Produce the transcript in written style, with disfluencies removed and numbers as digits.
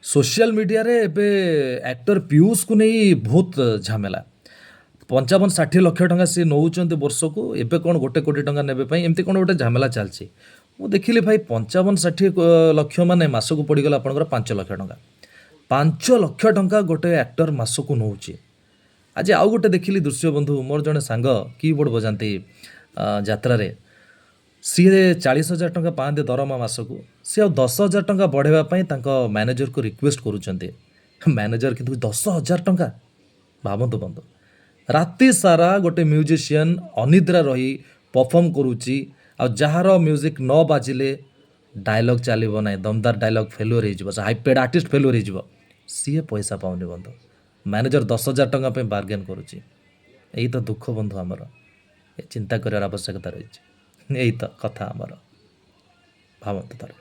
Social media रे एबे actor Piyush को नहीं बहुत झमेला 55-60 लक्ष टंका सी नौचंती वर्षକୁ ଏବେ କ'ଣ 1 କୋଟି ଟଙ୍କା ନେବେ ପାଇଁ ଏମିତି କ'ଣ ଗୋଟେ ଝାମେଲା ଚାଲିଛି। ମୁଁ ଦେଖିଲି ଭାଇ 55-60 ଲକ୍ଷ ମାନେ ମାସକୁ ପଡ଼ିଗଲା ଆପଣଙ୍କର 5 ଲକ୍ଷ ଟଙ୍କା। 5 ଲକ୍ଷ ଟଙ୍କା ଗୋଟେ ଆକ୍ଟର ମାସକୁ ନଉଛି। ଆଜି ଆଉ ଗୋଟେ ଦେଖିଲି ଦୃଶ୍ୟ ବନ୍ଧୁ ମୋର ଜଣେ ସାଙ୍ଗ କିବୋର୍ଡ଼ ବଜାନ୍ତି ଯାତ୍ରାରେ ସିଏ 40,000 ଟଙ୍କା ପାଆନ୍ତି ଦରମା ମାସକୁ ସିଏ ଆଉ 10,000 ଟଙ୍କା ବଢ଼ାଇବା ପାଇଁ ତାଙ୍କ ମ୍ୟାନେଜରକୁ ରିକ୍ୱେଷ୍ଟ କରୁଛନ୍ତି। ମ୍ୟାନେଜର କିନ୍ତୁ 10,000 ଟଙ୍କା ଭାବନ୍ତୁ ବନ୍ଧୁ ରାତି ସାରା ଗୋଟେ ମ୍ୟୁଜିସିଆନ ଅନିଦ୍ରା ରହି ପରଫର୍ମ କରୁଛି ଆଉ ଯାହାର ମ୍ୟୁଜିକ୍ ନ ବାଜିଲେ ଡାଇଲଗ୍ ଚାଲିବ ନାହିଁ ଦମଦାର ଡାଇଲଗ୍ ଫେଲୁଅର ହେଇଯିବ ସେ ହାଇପେଡ୍ ଆର୍ଟିଷ୍ଟ ଫେଲୁଅର ହେଇଯିବ ସିଏ ପଇସା ପାଉନି ବନ୍ଧୁ ମ୍ୟାନେଜର 10,000 ଟଙ୍କା ପାଇଁ ବାର୍ଗେନ୍ କରୁଛି। ଏଇ ତ ଦୁଃଖ ବନ୍ଧୁ ଆମର ଏ ଚିନ୍ତା କରିବାର ଆବଶ୍ୟକତା ରହିଛି। ଏଇ ତ କଥା ଆମର ଭାବନ୍ତୁ ଥରେ।